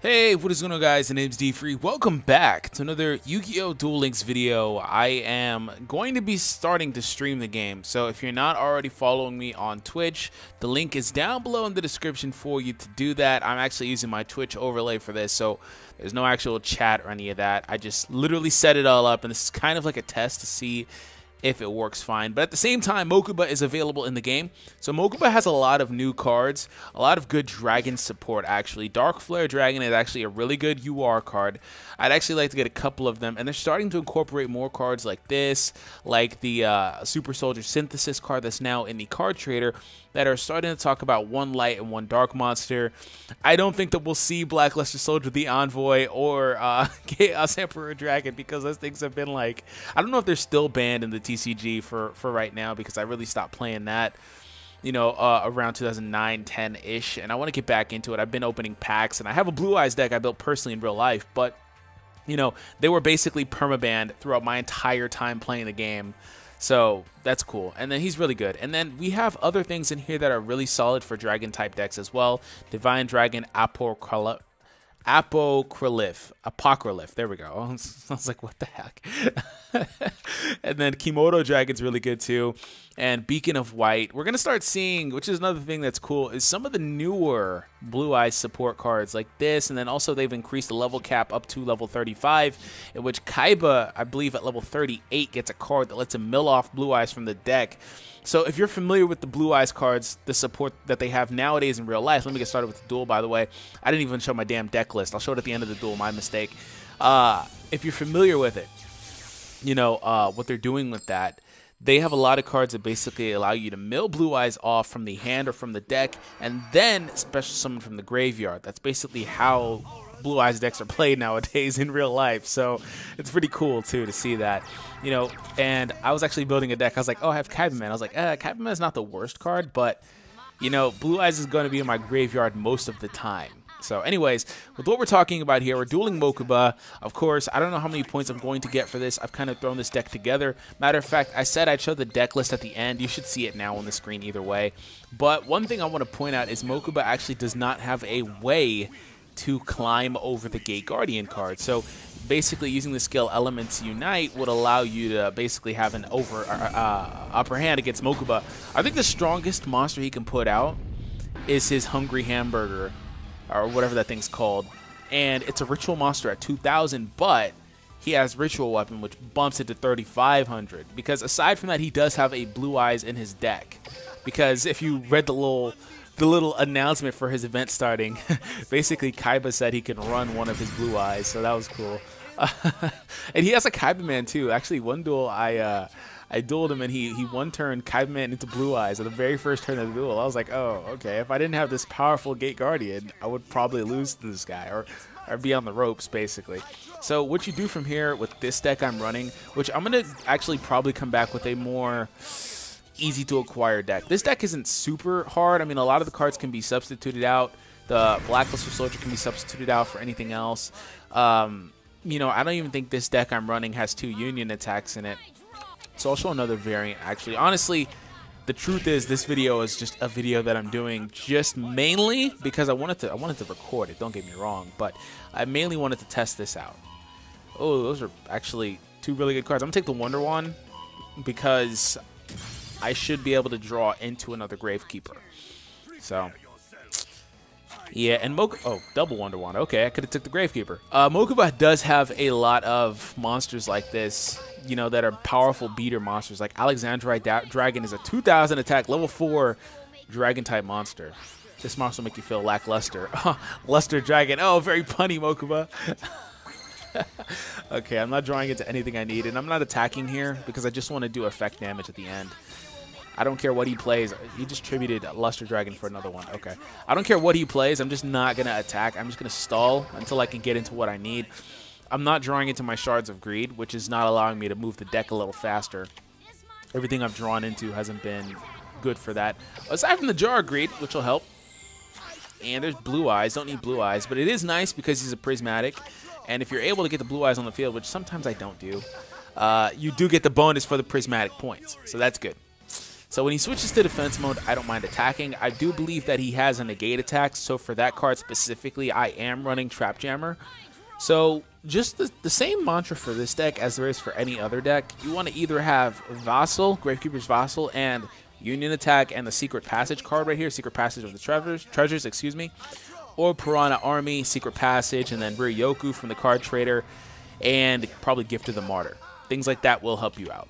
Hey, what is going on, guys? My name's D-Free. Welcome back to another Yu-Gi-Oh! Duel Links video. I am going to be starting to stream the game, so if you're not already following me on Twitch, the link is down below in the description for you to do that. I'm actually using my Twitch overlay for this, so there's no actual chat or any of that. I just literally set it all up, and this is kind of like a test to see if it works fine. But at the same time, Mokuba is available in the game. So Mokuba has a lot of new cards, a lot of good dragon support actually. Dark Flare Dragon is actually a really good UR card. I'd actually like to get a couple of them, and they're starting to incorporate more cards like this, like the Super Soldier Synthesis card that's now in the card trader, that are starting to talk about one light and one dark monster. I don't think that we'll see Blackluster Soldier the Envoy or Chaos Emperor Dragon, because those things have been like, I don't know if they're still banned in the TCG for right now, because I really stopped playing that, you know, around 2009, 10-ish, and I want to get back into it. I've been opening packs, and I have a Blue Eyes deck I built personally in real life, but, you know, they were basically permabanned throughout my entire time playing the game. So that's cool. And then he's really good. And then we have other things in here that are really solid for dragon type decks as well. Divine Dragon Apocryph. There we go. I was like, what the heck? And then Kimoto Dragon's really good too. And Beacon of White. We're going to start seeing, which is another thing that's cool, is some of the newer Blue Eyes support cards like this. And then also they've increased the level cap up to level 35, in which Kaiba, I believe at level 38, gets a card that lets him mill off Blue Eyes from the deck. So if you're familiar with the Blue Eyes cards, the support that they have nowadays in real life, let me get started with the duel, by the way. I didn't even show my damn deck list. I'll show it at the end of the duel, my mistake. If you're familiar with it, you know, what they're doing with that, they have a lot of cards that basically allow you to mill Blue Eyes off from the hand or from the deck, and then special summon from the graveyard. That's basically how Blue Eyes decks are played nowadays in real life, so it's pretty cool too to see that, you know. And I was actually building a deck. I was like, oh, I have Kaiba Man. I was like, Kaiba Man is not the worst card, but, you know, Blue Eyes is going to be in my graveyard most of the time. So anyways, with what we're talking about here, we're dueling Mokuba. Of course, I don't know how many points I'm going to get for this. I've kind of thrown this deck together. Matter of fact, I said I'd show the deck list at the end. You should see it now on the screen either way. But one thing I want to point out is Mokuba actually does not have a way to climb over the Gate Guardian card. So basically using the skill Elements Unite would allow you to basically have an upper hand against Mokuba. I think the strongest monster he can put out is his Hungry Hamburger, or whatever that thing's called, and it's a ritual monster at 2,000, but he has Ritual Weapon, which bumps it to 3,500, because aside from that, he does have a Blue Eyes in his deck. Because if you read the little announcement for his event starting, basically Kaiba said he can run one of his Blue Eyes, so that was cool. And he has a Kaiba Man too. Actually, one duel I dueled him, and he one turn Kaiba Man into Blue Eyes at the very first turn of the duel. I was like, oh, okay. If I didn't have this powerful Gate Guardian, I would probably lose to this guy, or be on the ropes, basically. So what you do from here with this deck I'm running, which I'm going to actually probably come back with a more easy to acquire deck. This deck isn't super hard. I mean, a lot of the cards can be substituted out. The Blackluster Soldier can be substituted out for anything else. You know, I don't even think this deck I'm running has 2 Union attacks in it. So I'll show another variant, actually. Honestly, the truth is this video is just a video that I'm doing just mainly because I wanted to record it, don't get me wrong, but I mainly wanted to test this out. Oh, those are actually 2 really good cards. I'm going to take the Wonder Wand because I should be able to draw into another Gravekeeper. So, yeah, and double Wonder Wand. Okay, I could have took the Gravekeeper. Mokuba does have a lot of monsters like this, you know, that are powerful beater monsters. Like Alexandrite Dragon is a 2,000 attack, level 4 dragon-type monster. This monster will make you feel lackluster. Luster Dragon. Oh, very punny, Mokuba. Okay, I'm not drawing into anything I need, and I'm not attacking here because I just want to do effect damage at the end. I don't care what he plays. He just tributed Luster Dragon for another one. Okay. I don't care what he plays. I'm just not going to attack. I'm just going to stall until I can get into what I need. I'm not drawing into my Shards of Greed, which is not allowing me to move the deck a little faster. Everything I've drawn into hasn't been good for that. Aside from the Jar of Greed, which will help. And there's Blue Eyes. Don't need Blue Eyes. But it is nice because he's a Prismatic. And if you're able to get the Blue Eyes on the field, which sometimes I don't do, you do get the bonus for the Prismatic points. So that's good. So when he switches to defense mode, I don't mind attacking. I do believe that he has a negate attack, so for that card specifically, I am running Trap Jammer. So just the same mantra for this deck as there is for any other deck. You want to either have Vassal, Gravekeeper's Vassal, and Union Attack and the Secret Passage card right here, Secret Passage of the Treasures, excuse me, or Piranha Army, Secret Passage, and then Ryoku from the card trader, and probably Gift of the Martyr. Things like that will help you out.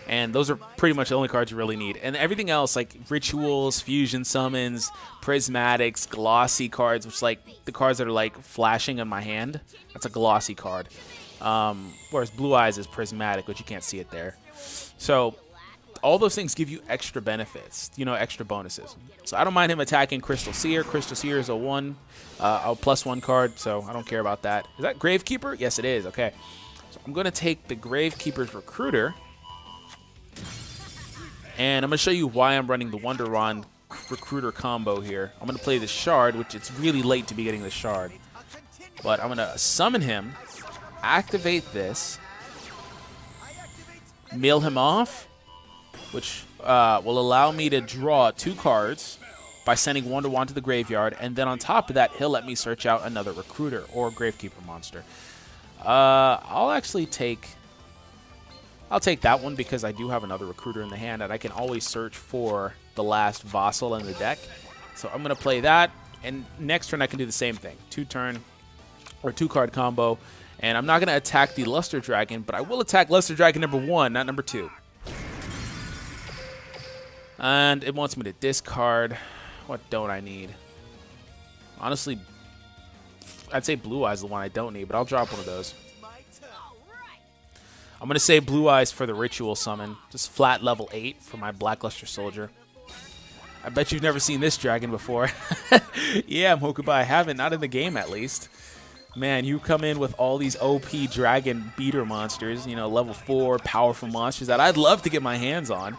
And those are pretty much the only cards you really need. And everything else, like Rituals, Fusion Summons, Prismatics, Glossy cards, which is like the cards that are like flashing in my hand. That's a Glossy card. Whereas Blue Eyes is Prismatic, which you can't see it there. So all those things give you extra benefits, you know, extra bonuses. So I don't mind him attacking Crystal Seer. Crystal Seer is a +1 card, so I don't care about that. Is that Gravekeeper? Yes, it is. Okay. So I'm going to take the Gravekeeper's Recruiter. And I'm going to show you why I'm running the Wonderon Recruiter combo here. I'm going to play the Shard, which it's really late to be getting the Shard. But I'm going to summon him, activate this, mill him off, which will allow me to draw 2 cards by sending Wonderwand to the graveyard. And then on top of that, he'll let me search out another Recruiter or Gravekeeper monster. I'll take that one because I do have another Recruiter in the hand, and I can always search for the last Vassal in the deck. So I'm going to play that, and next turn I can do the same thing. 2-card combo, and I'm not going to attack the Luster Dragon, but I will attack Luster Dragon number 1, not number 2. And it wants me to discard. What don't I need? Honestly, I'd say Blue Eyes is the one I don't need, but I'll drop one of those. I'm going to say Blue Eyes for the Ritual Summon. Just flat level 8 for my Blackluster Soldier. I bet you've never seen this dragon before. Yeah, Mokuba, I haven't. Not in the game, at least. Man, you come in with all these OP dragon beater monsters, you know, level 4 powerful monsters that I'd love to get my hands on.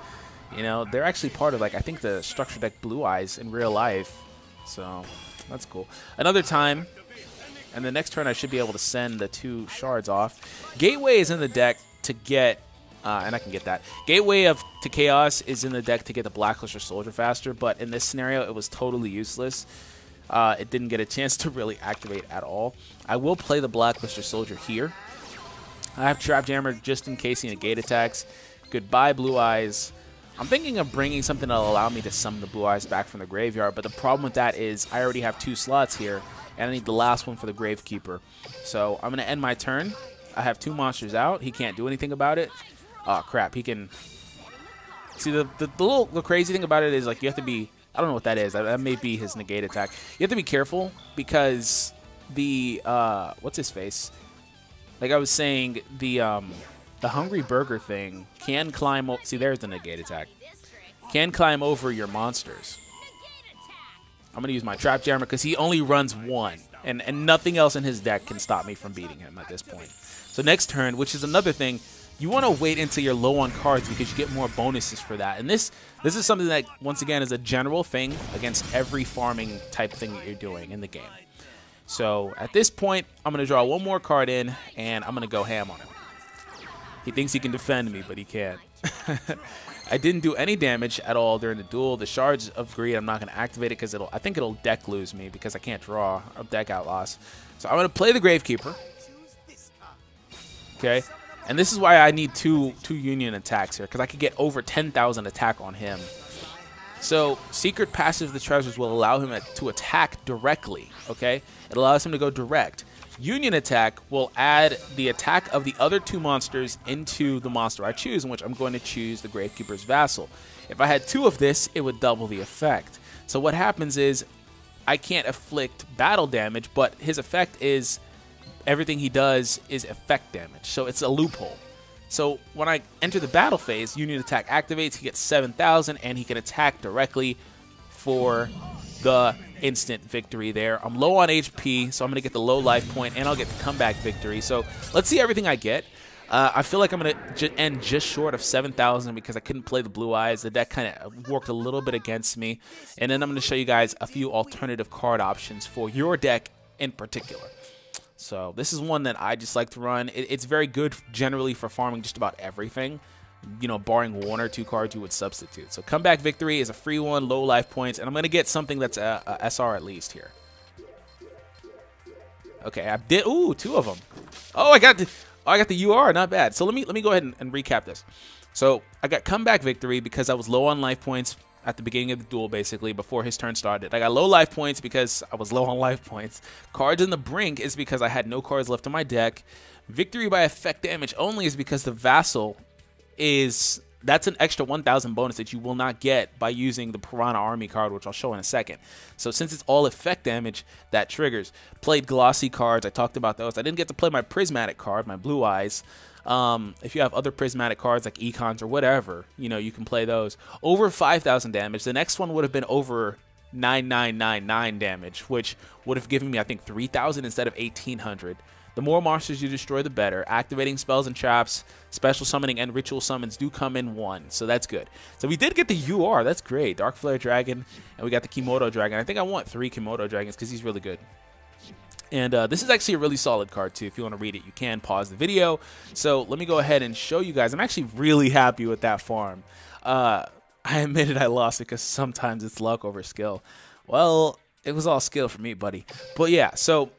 You know, they're actually part of, like, I think the structure deck Blue Eyes in real life. So, that's cool. Another time, and the next turn I should be able to send the 2 shards off. Gateway is in the deck to get, and I can get that. Gateway to Chaos is in the deck to get the Blackluster Soldier faster, but in this scenario, it was totally useless. It didn't get a chance to really activate at all. I will play the Blackluster Soldier here. I have Trap Jammer just in case he negate attacks. Goodbye, Blue Eyes. I'm thinking of bringing something that'll allow me to summon the Blue Eyes back from the graveyard, but the problem with that is I already have 2 slots here, and I need the last one for the Gravekeeper. So I'm going to end my turn. I have 2 monsters out. He can't do anything about it. Oh, crap. He can... See, the crazy thing about it is, like, you have to be... I don't know what that is. That may be his negate attack. You have to be careful because the... what's his face? Like I was saying, the Hungry Burger thing can climb... See, there's the negate attack. Can climb over your monsters. I'm going to use my Trap Jammer because he only runs 1. And nothing else in his deck can stop me from beating him at this point. So next turn, which is another thing, you want to wait until you're low on cards because you get more bonuses for that. And this is something that, once again, is a general thing against every farming type thing that you're doing in the game. So at this point, I'm going to draw 1 more card in, and I'm going to go ham on him. He thinks he can defend me, but he can't. I didn't do any damage at all during the duel. The Shards of Greed, I'm not going to activate it because I think it'll deck lose me because I can't draw or deck outlaws. So I'm going to play the Gravekeeper. Okay, and this is why I need two Union attacks here because I could get over 10,000 attack on him. So Secret Passage of the Treasures will allow him to attack directly. Okay, it allows him to go direct. Union Attack will add the attack of the other 2 monsters into the monster I choose, in which I'm going to choose the Gravekeeper's Vassal. If I had 2 of this, it would double the effect. So what happens is I can't inflict battle damage, but his effect is everything he does is effect damage. So it's a loophole. So when I enter the battle phase, Union Attack activates, he gets 7,000, and he can attack directly for the instant victory there. I'm low on HP, so I'm going to get the low life point, and I'll get the comeback victory. So let's see everything I get. I feel like I'm going to end just short of 7,000 because I couldn't play the Blue Eyes. The deck kind of worked a little bit against me. And then I'm going to show you guys a few alternative card options for your deck in particular. So this is one that I just like to run. It's very good generally for farming just about everything. you know, barring 1 or 2 cards you would substitute. So Comeback Victory is a free one, low life points, and I'm going to get something that's a SR at least here. Okay, I did. Ooh, 2 of them. Oh, I got the UR. Not bad. So let me go ahead and recap this. So I got Comeback Victory because I was low on life points at the beginning of the duel, basically, before his turn started. I got low life points because I was low on life points. Cards in the Brink is because I had no cards left in my deck. Victory by effect damage only is because the Vassal is... That's an extra 1,000 bonus that you will not get by using the Piranha Army card, which I'll show in a second. So since it's all effect damage, that triggers. Played glossy cards. I talked about those. I didn't get to play my Prismatic card, my Blue Eyes. If you have other Prismatic cards like Econs or whatever, you know, you can play those. Over 5,000 damage. The next one would have been over 9,999 damage, which would have given me, I think, 3,000 instead of 1,800. The more monsters you destroy, the better. Activating spells and traps, special summoning, and ritual summons do come in 1, so that's good. So we did get the UR. That's great. Dark Flare Dragon, and we got the Kimoto Dragon. I think I want 3 Kimoto Dragons because he's really good. And this is actually a really solid card, too. If you want to read it, you can pause the video. So let me go ahead and show you guys. I'm actually really happy with that farm. I admitted I lost because sometimes it's luck over skill. Well, it was all skill for me, buddy. But yeah, so...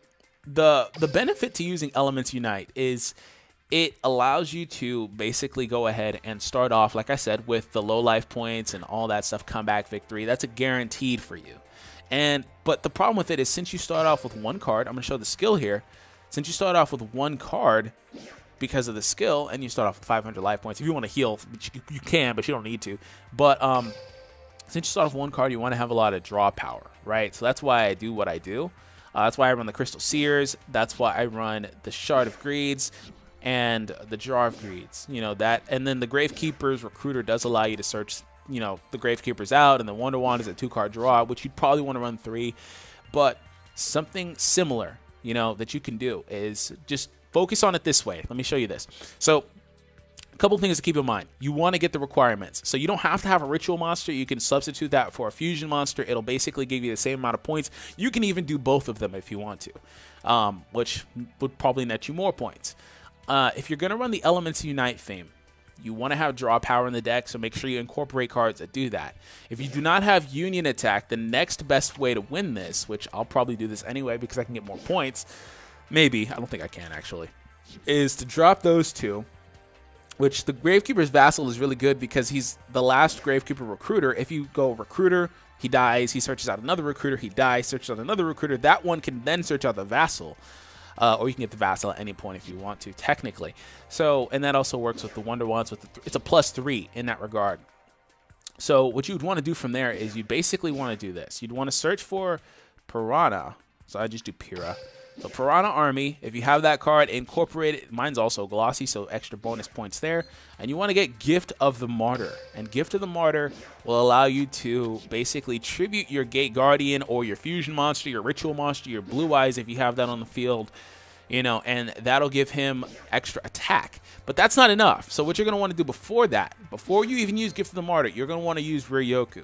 The benefit to using Elements Unite is it allows you to basically go ahead and start off, like I said, with the low life points and all that stuff, Comeback Victory. That's a guaranteed for you. But the problem with it is since you start off with 1 card, I'm going to show the skill here. Since you start off with 1 card because of the skill, and you start off with 500 life points, if you want to heal, you can, but you don't need to. But since you start off with 1 card, you want to have a lot of draw power, right? So that's why I do what I do. That's why I run the Crystal Seers. That's why I run the Shard of Greeds and the Jar of Greeds. You know, that. And then the Gravekeeper's Recruiter does allow you to search, you know, the Gravekeeper's out. And the Wonder Wand is a 2-card draw, which you'd probably want to run 3. But something similar, you know, that you can do is just focus on it this way. Let me show you this. So... a couple things to keep in mind. You want to get the requirements. So you don't have to have a ritual monster. You can substitute that for a fusion monster. It'll basically give you the same amount of points. You can even do both of them if you want to, which would probably net you more points. If you're going to run the Elements Unite theme, you want to have draw power in the deck, so make sure you incorporate cards that do that. If you do not have Union Attack, the next best way to win this, which I'll probably do this anyway because I can get more points, maybe, I don't think I can actually, is to drop those 2. Which the Gravekeeper's Vassal is really good because he's the last Gravekeeper Recruiter. If you go Recruiter, he dies. He searches out another Recruiter. He dies. Searches out another Recruiter. That one can then search out the Vassal. Or you can get the Vassal at any point if you want to, technically. So, and that also works with the Wonder Wands. It's a +3 in that regard. So what you'd want to do from there is you basically want to do this. You'd want to search for Piranha. So I just do Pira. So Piranha Army, if you have that card, incorporate it. Mine's also glossy, so extra bonus points there. And you want to get Gift of the Martyr. And Gift of the Martyr will allow you to basically tribute your Gate Guardian or your Fusion Monster, your Ritual Monster, your Blue Eyes if you have that on the field. You know, and that'll give him extra attack. But that's not enough. So what you're going to want to do before that, before you even use Gift of the Martyr, you're going to want to use Ryoku.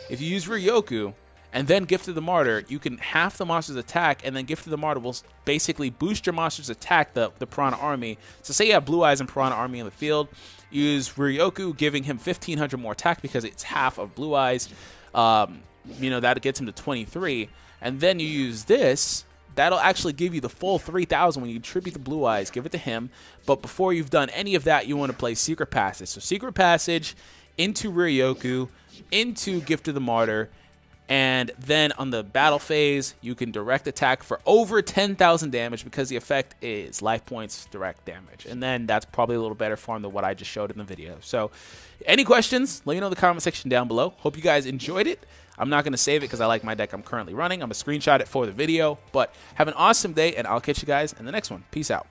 If you use Ryoku... and then Gift of the Martyr, you can half the monster's attack, and then Gift of the Martyr will basically boost your monster's attack, the Piranha Army. So say you have Blue Eyes and Piranha Army in the field, use Ryoku, giving him 1,500 more attack because it's half of Blue Eyes. You know, that gets him to 23. And then you use this, that'll actually give you the full 3,000 when you tribute the Blue Eyes, give it to him. But before you've done any of that, you want to play Secret Passage. So Secret Passage into Ryoku, into Gift of the Martyr, and then on the battle phase, you can direct attack for over 10,000 damage because the effect is life points direct damage. And then that's probably a little better farm than what I just showed in the video. So any questions, let me know in the comment section down below. Hope you guys enjoyed it. I'm not going to save it because I like my deck I'm currently running. I'm going to screenshot it for the video. But have an awesome day, and I'll catch you guys in the next one. Peace out.